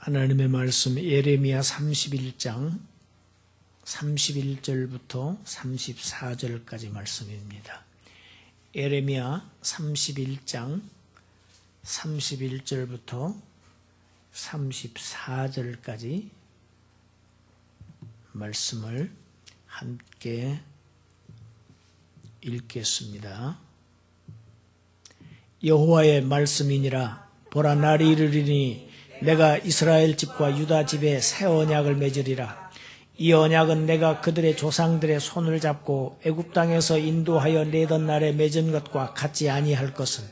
하나님의 말씀 예레미야 31장 31절부터 34절까지 말씀입니다. 예레미야 31장 31절부터 34절까지 말씀을 함께 읽겠습니다. 여호와의 말씀이니라. 보라, 날이 이르리니 내가 이스라엘 집과 유다 집에 새 언약을 맺으리라. 이 언약은 내가 그들의 조상들의 손을 잡고 애굽 땅에서 인도하여 내던 날에 맺은 것과 같지 아니할 것은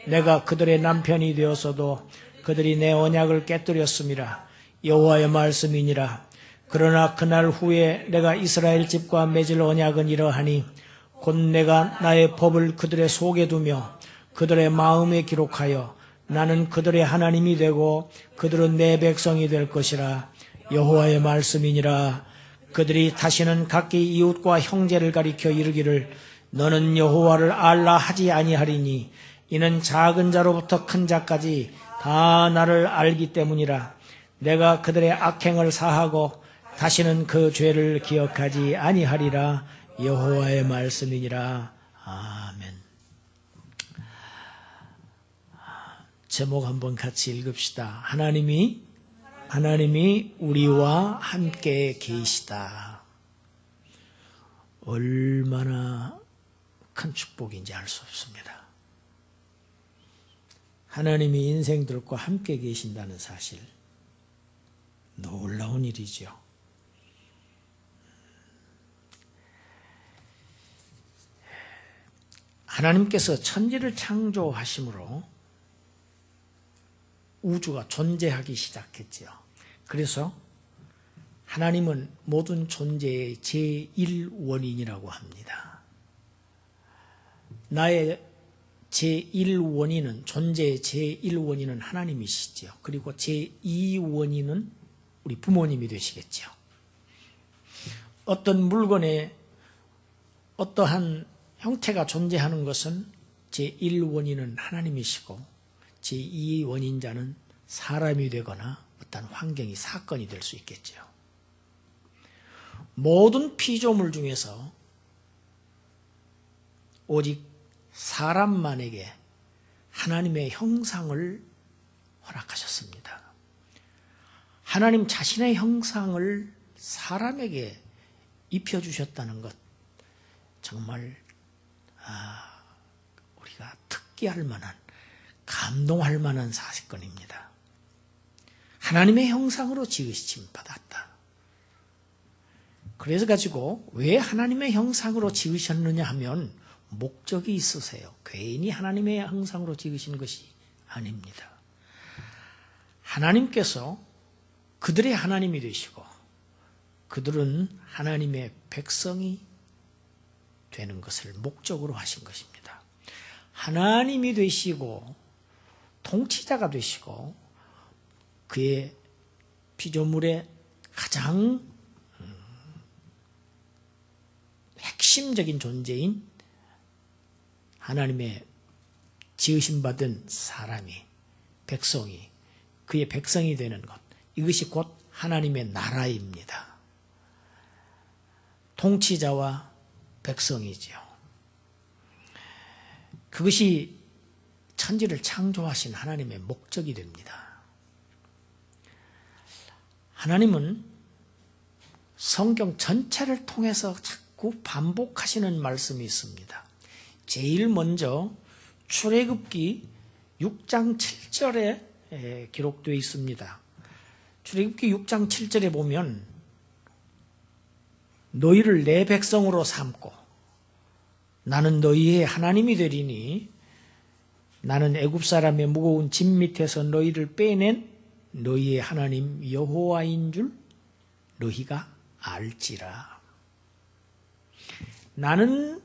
내가 그들의 남편이 되었어도 그들이 내 언약을 깨뜨렸음이라. 여호와의 말씀이니라. 그러나 그날 후에 내가 이스라엘 집과 맺을 언약은 이러하니 곧 내가 나의 법을 그들의 속에 두며 그들의 마음에 기록하여 나는 그들의 하나님이 되고 그들은 내 백성이 될 것이라. 여호와의 말씀이니라. 그들이 다시는 각기 이웃과 형제를 가리켜 이르기를 너는 여호와를 알라 하지 아니하리니 이는 작은 자로부터 큰 자까지 다 나를 알기 때문이라. 내가 그들의 악행을 사하고 다시는 그 죄를 기억하지 아니하리라. 여호와의 말씀이니라. 아멘. 제목 한번 같이 읽읍시다. 하나님이 우리와 함께 계시다. 얼마나 큰 축복인지 알 수 없습니다. 하나님이 인생들과 함께 계신다는 사실, 놀라운 일이죠. 하나님께서 천지를 창조하심으로 우주가 존재하기 시작했지요. 그래서 하나님은 모든 존재의 제1원인이라고 합니다. 나의 제1원인은, 존재의 제1원인은 하나님이시죠. 그리고 제2원인은 우리 부모님이 되시겠죠. 어떤 물건에 어떠한 형태가 존재하는 것은 제1원인은 하나님이시고 제2원인자는 사람이 되거나 어떤 환경이, 사건이 될 수 있겠죠. 모든 피조물 중에서 오직 사람만에게 하나님의 형상을 허락하셨습니다. 하나님 자신의 형상을 사람에게 입혀주셨다는 것, 정말 우리가 특기할 만한, 감동할 만한 사건입니다. 하나님의 형상으로 지으심 받았다. 그래서 가지고 왜 하나님의 형상으로 지으셨느냐 하면 목적이 있으세요. 괜히 하나님의 형상으로 지으신 것이 아닙니다. 하나님께서 그들의 하나님이 되시고 그들은 하나님의 백성이 되는 것을 목적으로 하신 것입니다. 하나님이 되시고 통치자가 되시고 그의 피조물의 가장 핵심적인 존재인 하나님의 지으심받은 사람이, 백성이, 그의 백성이 되는 것, 이것이 곧 하나님의 나라입니다. 통치자와 백성이지요. 그것이 천지를 창조하신 하나님의 목적이 됩니다. 하나님은 성경 전체를 통해서 자꾸 반복하시는 말씀이 있습니다. 제일 먼저 출애굽기 6장 7절에 기록되어 있습니다. 출애굽기 6장 7절에 보면 너희를 내 백성으로 삼고 나는 너희의 하나님이 되리니 나는 애굽 사람의 무거운 짐 밑에서 너희를 빼낸 너희의 하나님 여호와인 줄 너희가 알지라. 나는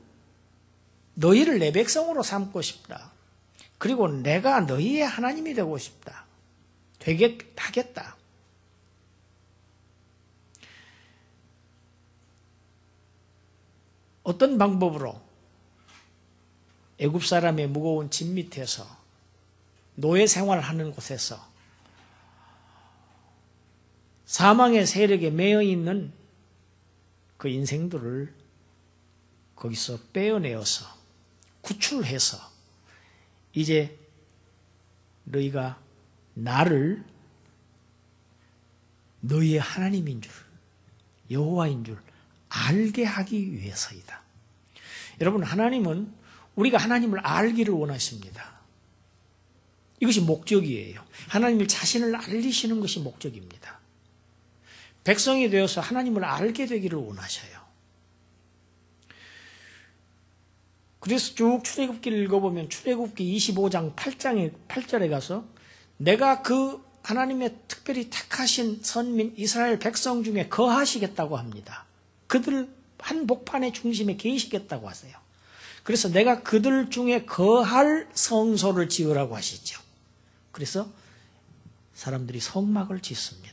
너희를 내 백성으로 삼고 싶다. 그리고 내가 너희의 하나님이 되고 싶다. 하겠다. 어떤 방법으로? 애굽 사람의 무거운 짐 밑에서 노예 생활하는 곳에서 사망의 세력에 매여 있는 그 인생들을 거기서 빼어내어서 구출해서 이제 너희가 나를 너희의 하나님인 줄, 여호와인 줄 알게 하기 위해서이다. 여러분, 하나님은 우리가 하나님을 알기를 원하십니다. 이것이 목적이에요. 하나님 자신을 알리시는 것이 목적입니다. 백성이 되어서 하나님을 알게 되기를 원하셔요. 그래서 쭉 출애굽기를 읽어보면 출애굽기 25장 8절에 가서 내가 그 하나님의 특별히 택하신 선민 이스라엘 백성 중에 거하시겠다고 합니다. 그들 한복판의 중심에 계시겠다고 하세요. 그래서 내가 그들 중에 거할 성소를 지으라고 하시죠. 그래서 사람들이 성막을 짓습니다.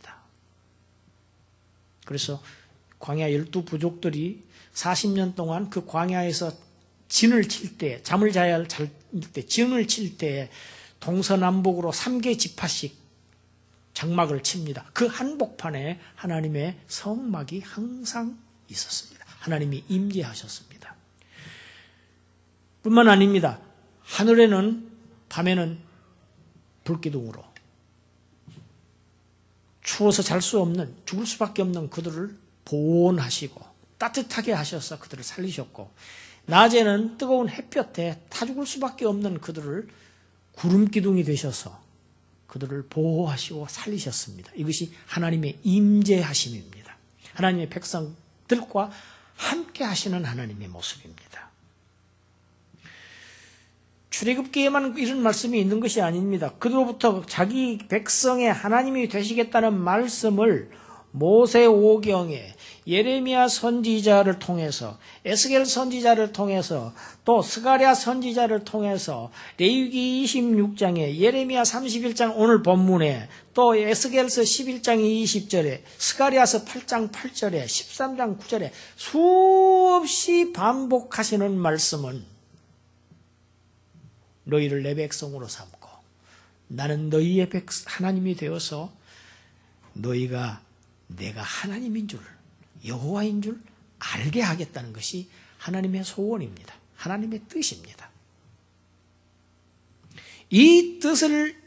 그래서 광야 12부족들이 40년 동안 그 광야에서 진을 칠 때, 잠을 자야 할 때, 진을 칠 때 동서남북으로 3개 지파씩 장막을 칩니다. 그 한복판에 하나님의 성막이 항상 있었습니다. 하나님이 임재하셨습니다. 뿐만 아닙니다. 하늘에는 밤에는 불기둥으로 추워서 잘 수 없는, 죽을 수밖에 없는 그들을 보온하시고 따뜻하게 하셔서 그들을 살리셨고, 낮에는 뜨거운 햇볕에 타 죽을 수밖에 없는 그들을 구름기둥이 되셔서 그들을 보호하시고 살리셨습니다. 이것이 하나님의 임재하심입니다. 하나님의 백성들과 함께 하시는 하나님의 모습입니다. 출애굽기에만 이런 말씀이 있는 것이 아닙니다. 그로부터 자기 백성의 하나님이 되시겠다는 말씀을 모세오경에 예레미야 선지자를 통해서, 에스겔 선지자를 통해서, 또 스가랴 선지자를 통해서 레위기 26장에, 예레미야 31장 오늘 본문에, 또 에스겔서 11장 20절에, 스가랴서 8장 8절에, 13장 9절에 수없이 반복하시는 말씀은 너희를 내 백성으로 삼고 나는 너희의 하나님이 되어서 너희가 내가 하나님인 줄, 여호와인 줄 알게 하겠다는 것이 하나님의 소원입니다. 하나님의 뜻입니다. 이 뜻을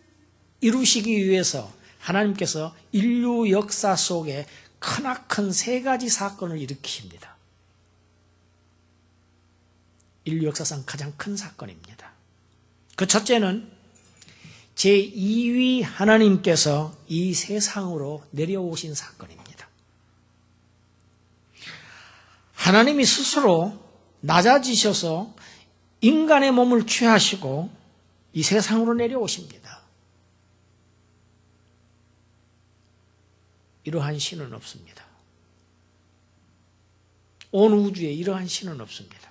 이루시기 위해서 하나님께서 인류 역사 속에 크나큰 세 가지 사건을 일으키십니다. 인류 역사상 가장 큰 사건입니다. 그 첫째는 제2위 하나님께서 이 세상으로 내려오신 사건입니다. 하나님이 스스로 낮아지셔서 인간의 몸을 취하시고 이 세상으로 내려오십니다. 이러한 신은 없습니다. 온 우주에 이러한 신은 없습니다.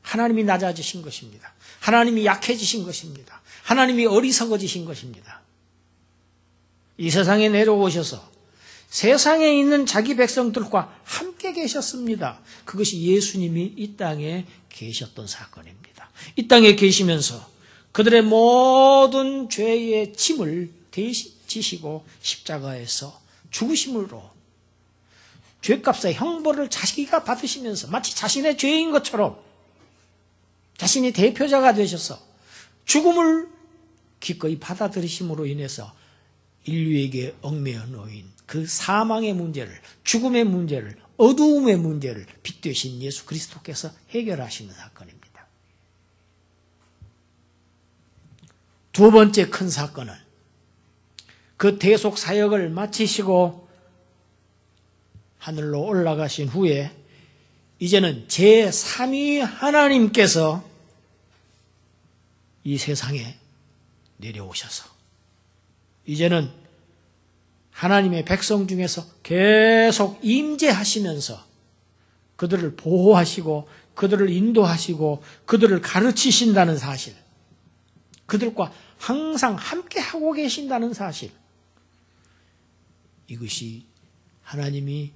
하나님이 낮아지신 것입니다. 하나님이 약해지신 것입니다. 하나님이 어리석어지신 것입니다. 이 세상에 내려오셔서 세상에 있는 자기 백성들과 함께 계셨습니다. 그것이 예수님이 이 땅에 계셨던 사건입니다. 이 땅에 계시면서 그들의 모든 죄의 짐을 대신 지시고 십자가에서 죽으심으로 죄값의 형벌을 자기가 받으시면서 마치 자신의 죄인 것처럼 자신이 대표자가 되셔서 죽음을 기꺼이 받아들이심으로 인해서 인류에게 얽매여 놓인 그 사망의 문제를, 죽음의 문제를, 어두움의 문제를 빛 되신 예수 그리스도께서 해결하시는 사건입니다. 두 번째 큰 사건은 그 대속 사역을 마치시고 하늘로 올라가신 후에 이제는 제3위 하나님께서 이 세상에 내려오셔서 이제는 하나님의 백성 중에서 계속 임재하시면서 그들을 보호하시고 그들을 인도하시고 그들을 가르치신다는 사실, 그들과 항상 함께하고 계신다는 사실, 이것이 하나님이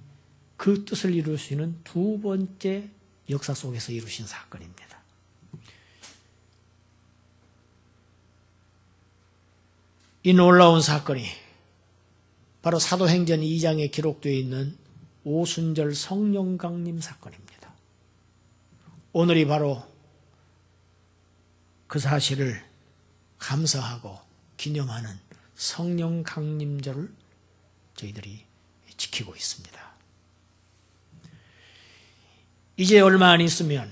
그 뜻을 이루시는 두 번째 역사 속에서 이루신 사건입니다. 이 놀라운 사건이 바로 사도행전 2장에 기록되어 있는 오순절 성령 강림 사건입니다. 오늘이 바로 그 사실을 감사하고 기념하는 성령 강림절을 저희들이 지키고 있습니다. 이제 얼마 안 있으면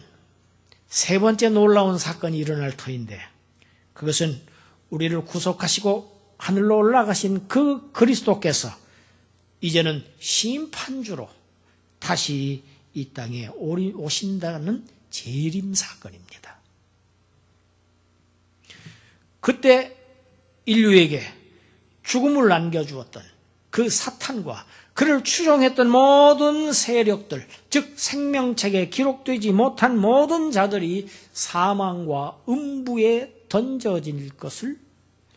세 번째 놀라운 사건이 일어날 터인데, 그것은 우리를 구속하시고 하늘로 올라가신 그 그리스도께서 이제는 심판주로 다시 이 땅에 오신다는 재림 사건입니다. 그때 인류에게 죽음을 안겨주었던 그 사탄과 그를 추종했던 모든 세력들, 즉 생명책에 기록되지 못한 모든 자들이 사망과 음부에 던져질 것을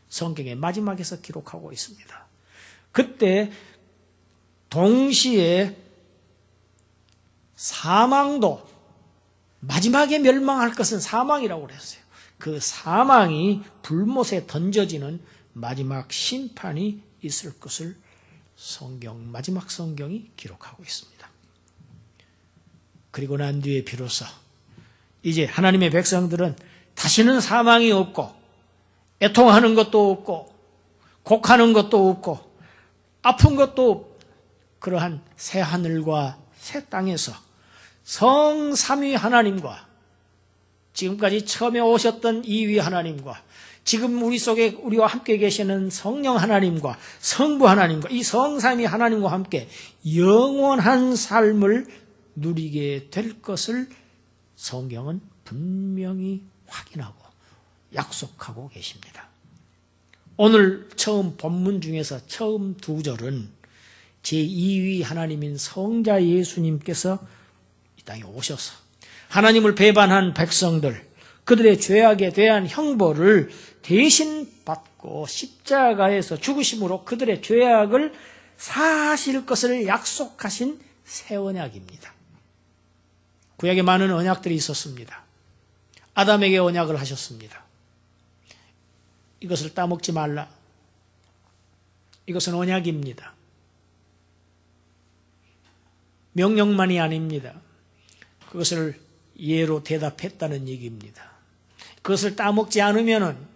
성경의 마지막에서 기록하고 있습니다. 그때 동시에 사망도, 마지막에 멸망할 것은 사망이라고 그랬어요. 그 사망이 불못에 던져지는 마지막 심판이 있을 것을 마지막 성경이 기록하고 있습니다. 그리고 난 뒤에 비로소 이제 하나님의 백성들은 다시는 사망이 없고, 애통하는 것도 없고, 곡하는 것도 없고, 아픈 것도 없고, 그러한 새 하늘과 새 땅에서 성삼위 하나님과 지금까지 처음에 오셨던 이위 하나님과 지금 우리 속에 우리와 함께 계시는 성령 하나님과 성부 하나님과 이 성삼위 하나님과 함께 영원한 삶을 누리게 될 것을 성경은 분명히 확인하고 약속하고 계십니다. 오늘 처음 본문 중에서 처음 두 절은 제2위 하나님인 성자 예수님께서 이 땅에 오셔서 하나님을 배반한 백성들, 그들의 죄악에 대한 형벌을 대신 받고 십자가에서 죽으심으로 그들의 죄악을 사하실 것을 약속하신 새 언약입니다. 구약에 많은 언약들이 있었습니다. 아담에게 언약을 하셨습니다. 이것을 따먹지 말라. 이것은 언약입니다. 명령만이 아닙니다. 그것을 예로 대답했다는 얘기입니다. 그것을 따먹지 않으면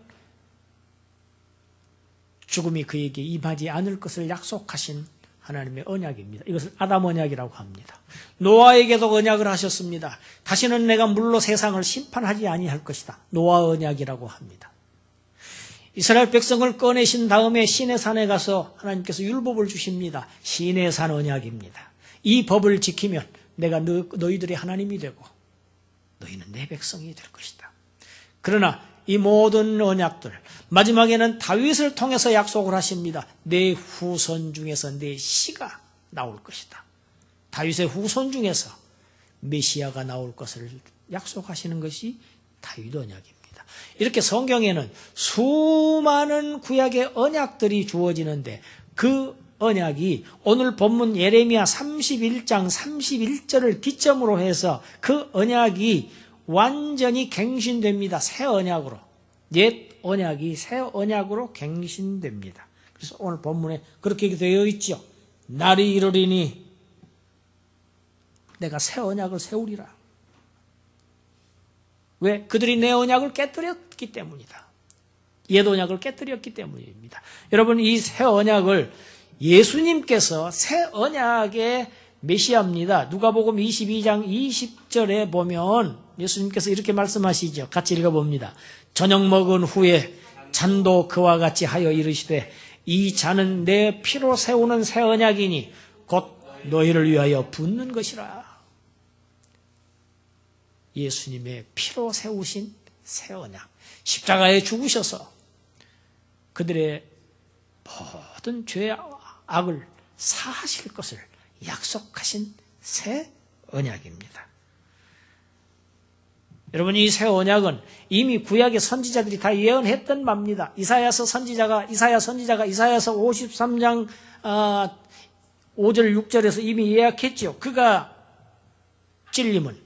죽음이 그에게 임하지 않을 것을 약속하신 하나님의 언약입니다. 이것을 아담 언약이라고 합니다. 노아에게도 언약을 하셨습니다. 다시는 내가 물로 세상을 심판하지 아니할 것이다. 노아 언약이라고 합니다. 이스라엘 백성을 꺼내신 다음에 시내산에 가서 하나님께서 율법을 주십니다. 시내산 언약입니다. 이 법을 지키면 내가 너희들의 하나님이 되고 너희는 내 백성이 될 것이다. 그러나 이 모든 언약들 마지막에는 다윗을 통해서 약속을 하십니다. 내 후손 중에서 내 씨가 나올 것이다. 다윗의 후손 중에서 메시아가 나올 것을 약속하시는 것이 다윗 언약입니다. 이렇게 성경에는 수많은 구약의 언약들이 주어지는데 그 언약이 오늘 본문 예레미야 31장 31절을 기점으로 해서 그 언약이 완전히 갱신됩니다. 새 언약으로. 옛 언약이 새 언약으로 갱신됩니다. 그래서 오늘 본문에 그렇게 되어 있죠. 날이 이르리니 내가 새 언약을 세우리라. 왜? 그들이 내 언약을 깨뜨렸기 때문이다. 옛 언약을 깨뜨렸기 때문입니다. 여러분, 이 새 언약을 예수님께서 새 언약의 메시아입니다. 누가복음 22장 20절에 보면 예수님께서 이렇게 말씀하시죠. 같이 읽어봅니다. 저녁 먹은 후에 잔도 그와 같이 하여 이르시되 이 잔은 내 피로 세우는 새 언약이니 곧 너희를 위하여 붓는 것이라. 예수님의 피로 세우신 새 언약, 십자가에 죽으셔서 그들의 모든 죄악을 사하실 것을 약속하신 새 언약입니다. 여러분, 이 새 언약은 이미 구약의 선지자들이 다 예언했던 바입니다. 이사야서 선지자가 이사야서 53장 5절 6절에서 이미 예약했죠. 그가 찔림은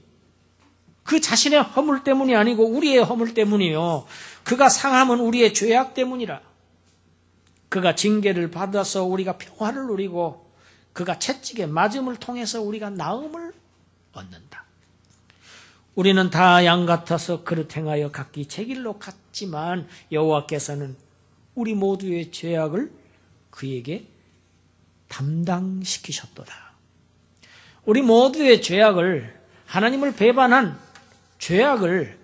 그 자신의 허물 때문이 아니고 우리의 허물 때문이요. 그가 상함은 우리의 죄악 때문이라. 그가 징계를 받아서 우리가 평화를 누리고 그가 채찍에 맞음을 통해서 우리가 나음을 얻는다. 우리는 다 양 같아서 그릇 행하여 각기 제 길로 갔지만 여호와께서는 우리 모두의 죄악을 그에게 담당시키셨도다. 우리 모두의 죄악을, 하나님을 배반한 죄악을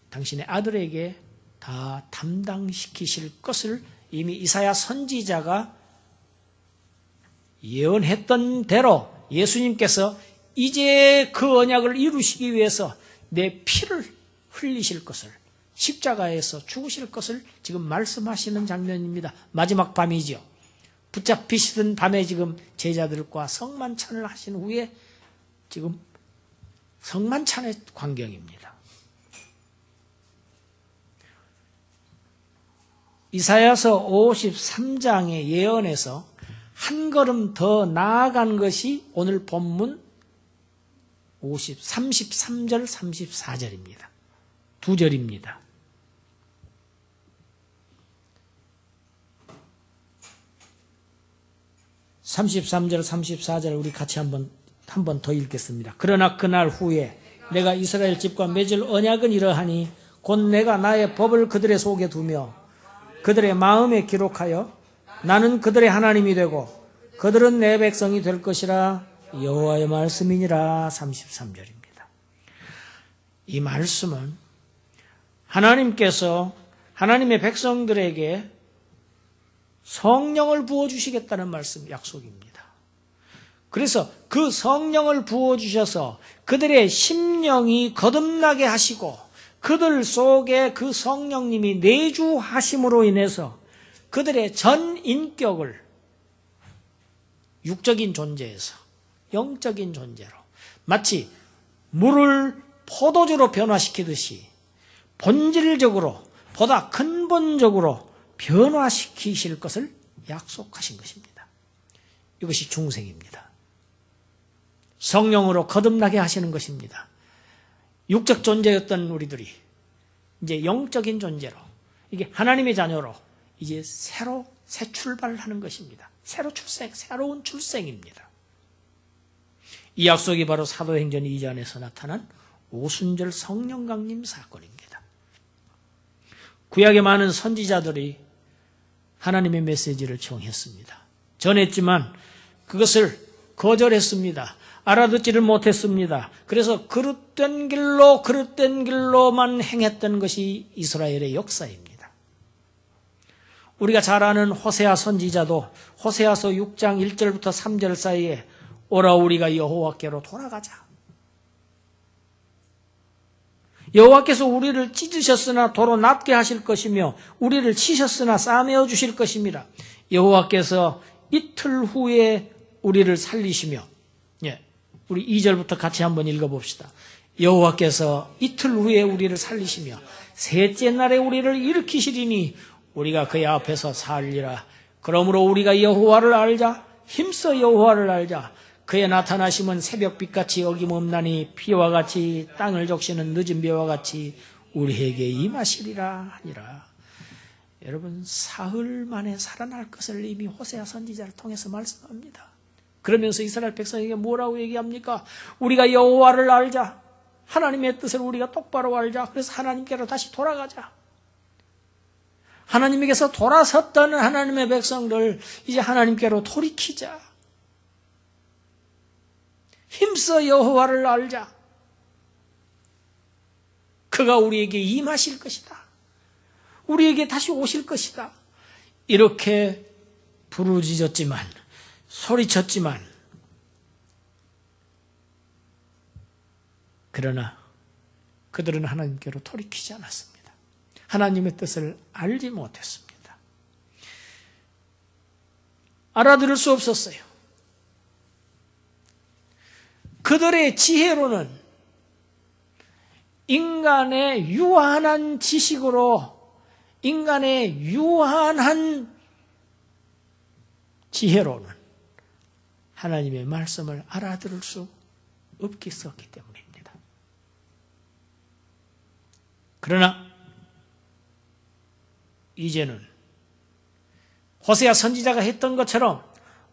당신의 아들에게 다 담당시키실 것을 이미 이사야 선지자가 예언했던 대로 예수님께서 이제 그 언약을 이루시기 위해서 내 피를 흘리실 것을, 십자가에서 죽으실 것을 지금 말씀하시는 장면입니다. 마지막 밤이죠. 붙잡히시던 밤에 지금 제자들과 성만찬을 하신 후에 지금 성만찬의 광경입니다. 이사야서 53장의 예언에서 한 걸음 더 나아간 것이 오늘 본문 33절, 34절입니다. 두 절입니다. (33절) (34절) 우리 같이 한 번 더 읽겠습니다. 그러나 그날 후에 내가 이스라엘 집과 맺을 언약은 이러하니 곧 내가 나의 법을 그들의 속에 두며 그들의 마음에 기록하여 나는 그들의 하나님이 되고 그들은 내 백성이 될 것이라 여호와의 말씀이니라. 33절입니다. 이 말씀은 하나님께서 하나님의 백성들에게 성령을 부어주시겠다는 말씀, 약속입니다. 그래서 그 성령을 부어주셔서 그들의 심령이 거듭나게 하시고 그들 속에 그 성령님이 내주하심으로 인해서 그들의 전 인격을 육적인 존재에서 영적인 존재로 마치 물을 포도주로 변화시키듯이 본질적으로 보다 근본적으로 변화시키실 것을 약속하신 것입니다. 이것이 중생입니다. 성령으로 거듭나게 하시는 것입니다. 육적 존재였던 우리들이 이제 영적인 존재로, 이게 하나님의 자녀로 이제 새 출발을 하는 것입니다. 새로운 출생입니다. 이 약속이 바로 사도행전 2장에서 나타난 오순절 성령 강림 사건입니다. 구약의 많은 선지자들이 하나님의 메시지를 정했습니다. 전했지만 그것을 거절했습니다. 알아듣지를 못했습니다. 그래서 그릇된 길로만 행했던 것이 이스라엘의 역사입니다. 우리가 잘 아는 호세아 선지자도 호세아서 6장 1절부터 3절 사이에 오라 우리가 여호와께로 돌아가자. 여호와께서 우리를 찢으셨으나 도로 낫게 하실 것이며 우리를 치셨으나 싸매어 주실 것입니다. 여호와께서 이틀 후에 우리를 살리시며, 우리 2절부터 같이 한번 읽어봅시다. 여호와께서 이틀 후에 우리를 살리시며 셋째 날에 우리를 일으키시리니 우리가 그의 앞에서 살리라. 그러므로 우리가 여호와를 알자. 힘써 여호와를 알자. 그의 나타나심은 새벽빛같이 어김없나니 비와 같이 땅을 적시는 늦은 비와 같이 우리에게 임하시리라 하니라. 여러분, 사흘 만에 살아날 것을 이미 호세아 선지자를 통해서 말씀합니다. 그러면서 이스라엘 백성에게 뭐라고 얘기합니까? 우리가 여호와를 알자. 하나님의 뜻을 우리가 똑바로 알자. 그래서 하나님께로 다시 돌아가자. 하나님에게서 돌아섰던 하나님의 백성들 이제 하나님께로 돌이키자. 힘써 여호와를 알자. 그가 우리에게 임하실 것이다. 우리에게 다시 오실 것이다. 이렇게 부르짖었지만, 소리쳤지만, 그러나 그들은 하나님께로 돌이키지 않았습니다. 하나님의 뜻을 알지 못했습니다. 알아들을 수 없었어요. 그들의 지혜로는 인간의 유한한 지식으로, 인간의 유한한 지혜로는 하나님의 말씀을 알아들을 수 없었기 때문입니다. 그러나 이제는 호세아 선지자가 했던 것처럼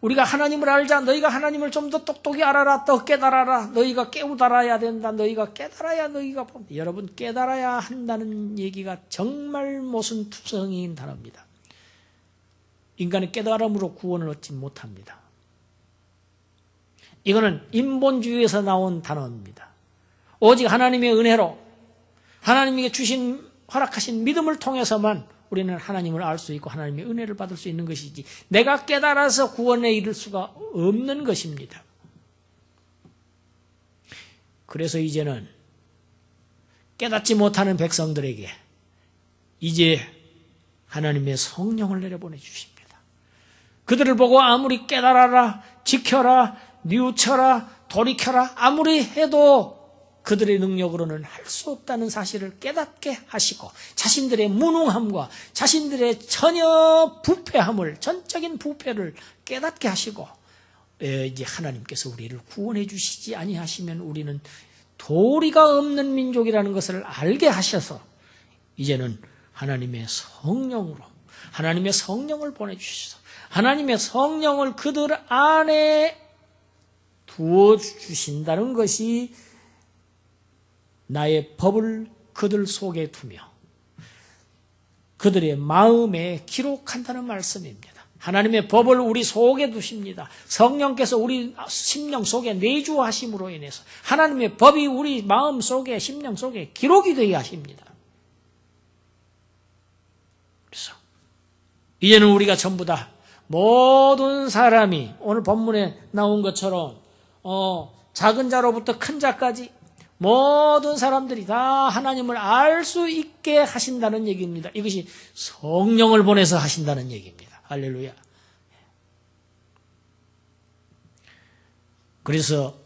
우리가 하나님을 알자. 너희가 하나님을 좀 더 똑똑히 알아라. 더 깨달아라. 너희가 깨우달아야 된다. 너희가 깨달아야 너희가 본다. 여러분, 깨달아야 한다는 얘기가 정말 모순투성이인 단어입니다. 인간의 깨달음으로 구원을 얻지 못합니다. 이거는 인본주의에서 나온 단어입니다. 오직 하나님의 은혜로 하나님에게 주신 허락하신 믿음을 통해서만 우리는 하나님을 알 수 있고 하나님의 은혜를 받을 수 있는 것이지 내가 깨달아서 구원에 이를 수가 없는 것입니다. 그래서 이제는 깨닫지 못하는 백성들에게 이제 하나님의 성령을 내려보내 주십니다. 그들을 보고 아무리 깨달아라, 지켜라, 뉘우쳐라, 돌이켜라 아무리 해도 그들의 능력으로는 할 수 없다는 사실을 깨닫게 하시고 자신들의 무능함과 자신들의 전혀 부패함을, 전적인 부패를 깨닫게 하시고 이제 하나님께서 우리를 구원해 주시지 아니하시면 우리는 도리가 없는 민족이라는 것을 알게 하셔서 이제는 하나님의 성령으로 하나님의 성령을 보내주셔서 하나님의 성령을 그들 안에 두어주신다는 것이 나의 법을 그들 속에 두며 그들의 마음에 기록한다는 말씀입니다. 하나님의 법을 우리 속에 두십니다. 성령께서 우리 심령 속에 내주하심으로 인해서 하나님의 법이 우리 마음 속에 심령 속에 기록이 되게 하십니다. 그래서 이제는 우리가 전부 다 모든 사람이 오늘 본문에 나온 것처럼 작은 자로부터 큰 자까지 모든 사람들이 다 하나님을 알 수 있게 하신다는 얘기입니다. 이것이 성령을 보내서 하신다는 얘기입니다. 할렐루야. 그래서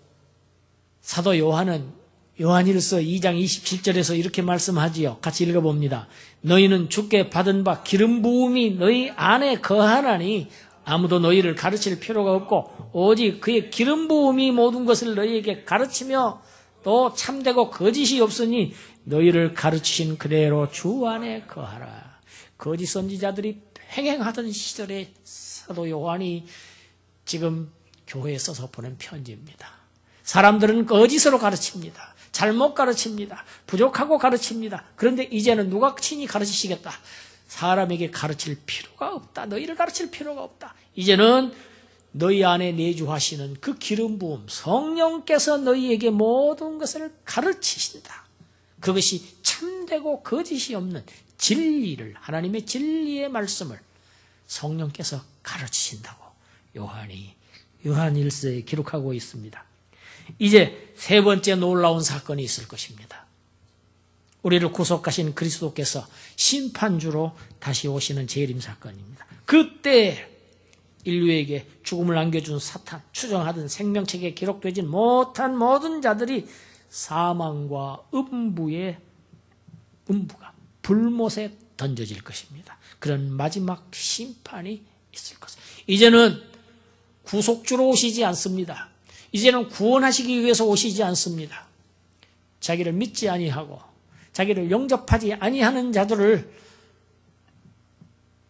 사도 요한은 요한일서 2장 27절에서 이렇게 말씀하지요. 같이 읽어봅니다. 너희는 주께 받은 바 기름 부음이 너희 안에 거하나니 아무도 너희를 가르칠 필요가 없고 오직 그의 기름 부음이 모든 것을 너희에게 가르치며 또 참되고 거짓이 없으니 너희를 가르치신 그대로 주 안에 거하라. 거짓 선지자들이 횡행하던 시절에 사도 요한이 지금 교회에 써서 보낸 편지입니다. 사람들은 거짓으로 가르칩니다. 잘못 가르칩니다. 부족하고 가르칩니다. 그런데 이제는 누가 친히 가르치시겠다. 사람에게 가르칠 필요가 없다. 너희를 가르칠 필요가 없다. 이제는 너희 안에 내주하시는 그 기름 부음 성령께서 너희에게 모든 것을 가르치신다. 그것이 참되고 거짓이 없는 진리를 하나님의 진리의 말씀을 성령께서 가르치신다고 요한이 요한일서에 기록하고 있습니다. 이제 세 번째 놀라운 사건이 있을 것입니다. 우리를 구속하신 그리스도께서 심판주로 다시 오시는 재림 사건입니다. 그때 인류에게 죽음을 안겨준 사탄, 추정하던 생명책에 기록되지 못한 모든 자들이 사망과 음부가 불못에 던져질 것입니다. 그런 마지막 심판이 있을 것입니다. 이제는 구속주로 오시지 않습니다. 이제는 구원하시기 위해서 오시지 않습니다. 자기를 믿지 아니하고 자기를 영접하지 아니하는 자들을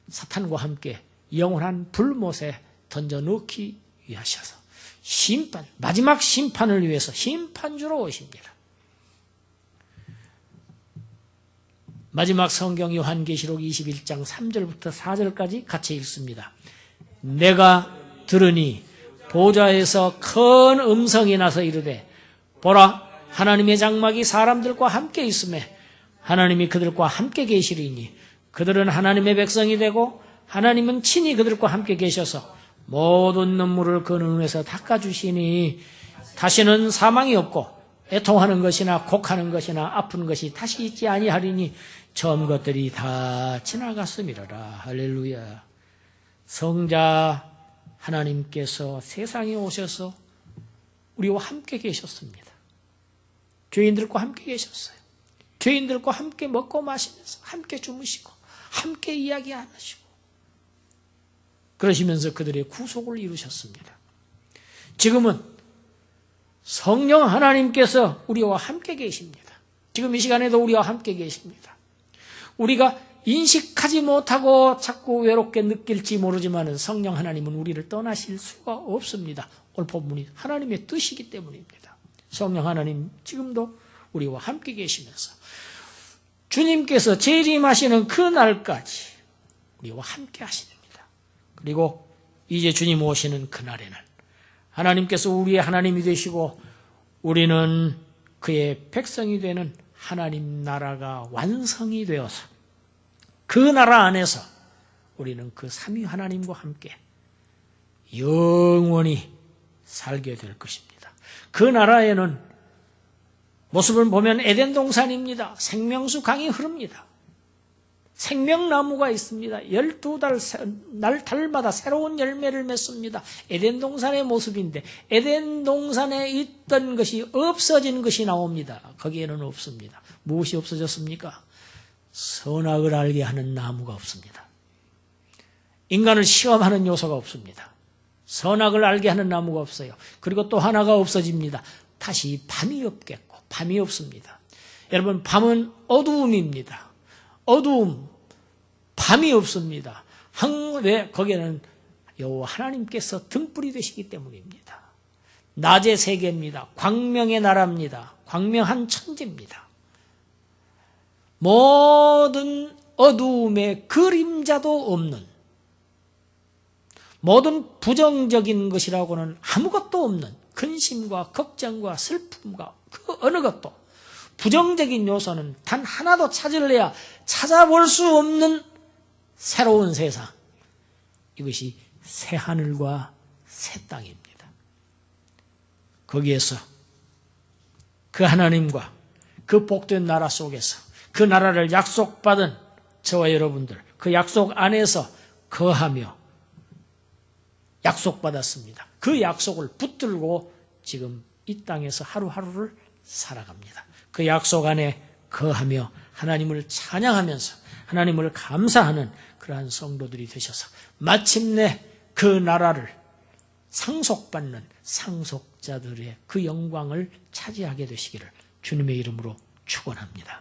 사탄과 함께 영원한 불못에 던져넣기 위하셔서 심판, 마지막 심판을 위해서 심판주로 오십니다. 마지막 성경 요한계시록 21장 3절부터 4절까지 같이 읽습니다. 내가 들으니 보좌에서 큰 음성이 나서 이르되 보라 하나님의 장막이 사람들과 함께 있으매 하나님이 그들과 함께 계시리니 그들은 하나님의 백성이 되고 하나님은 친히 그들과 함께 계셔서 모든 눈물을 그 눈에서 닦아주시니 다시는 사망이 없고 애통하는 것이나 곡하는 것이나 아픈 것이 다시 있지 아니하리니 처음 것들이 다 지나갔음이로라. 할렐루야. 성자 하나님께서 세상에 오셔서 우리와 함께 계셨습니다. 죄인들과 함께 계셨어요. 죄인들과 함께 먹고 마시면서 함께 주무시고 함께 이야기 안 하시고 그러시면서 그들의 구속을 이루셨습니다. 지금은 성령 하나님께서 우리와 함께 계십니다. 지금 이 시간에도 우리와 함께 계십니다. 우리가 인식하지 못하고 자꾸 외롭게 느낄지 모르지만 성령 하나님은 우리를 떠나실 수가 없습니다. 오늘 본문이 하나님의 뜻이기 때문입니다. 성령 하나님 지금도 우리와 함께 계시면서 주님께서 재림하시는 그 날까지 우리와 함께 하십니다. 그리고 이제 주님 오시는 그날에는 하나님께서 우리의 하나님이 되시고 우리는 그의 백성이 되는 하나님 나라가 완성이 되어서 그 나라 안에서 우리는 그 삼위 하나님과 함께 영원히 살게 될 것입니다. 그 나라에는 모습을 보면 에덴 동산입니다. 생명수 강이 흐릅니다. 생명나무가 있습니다. 12달, 달마다 새로운 열매를 맺습니다. 에덴 동산의 모습인데 에덴 동산에 있던 것이 없어진 것이 나옵니다. 거기에는 없습니다. 무엇이 없어졌습니까? 선악을 알게 하는 나무가 없습니다. 인간을 시험하는 요소가 없습니다. 선악을 알게 하는 나무가 없어요. 그리고 또 하나가 없어집니다. 다시 밤이 없겠고 밤이 없습니다. 여러분, 밤은 어두움입니다. 어두움, 밤이 없습니다. 왜? 거기에는 여호와 하나님께서 등불이 되시기 때문입니다. 낮의 세계입니다. 광명의 나라입니다. 광명한 천지입니다. 모든 어두움에 그림자도 없는, 모든 부정적인 것이라고는 아무것도 없는 근심과 걱정과 슬픔과 그 어느 것도, 부정적인 요소는 단 하나도 찾으려야 찾아볼 수 없는 새로운 세상, 이것이 새 하늘과 새 땅입니다. 거기에서 그 하나님과 그 복된 나라 속에서 그 나라를 약속받은 저와 여러분들, 그 약속 안에서 거하며 약속받았습니다. 그 약속을 붙들고 지금 이 땅에서 하루하루를 살아갑니다. 그 약속 안에 거하며 하나님을 찬양하면서 하나님을 감사하는 그러한 성도들이 되셔서 마침내 그 나라를 상속받는 상속자들의 그 영광을 차지하게 되시기를 주님의 이름으로 축원합니다.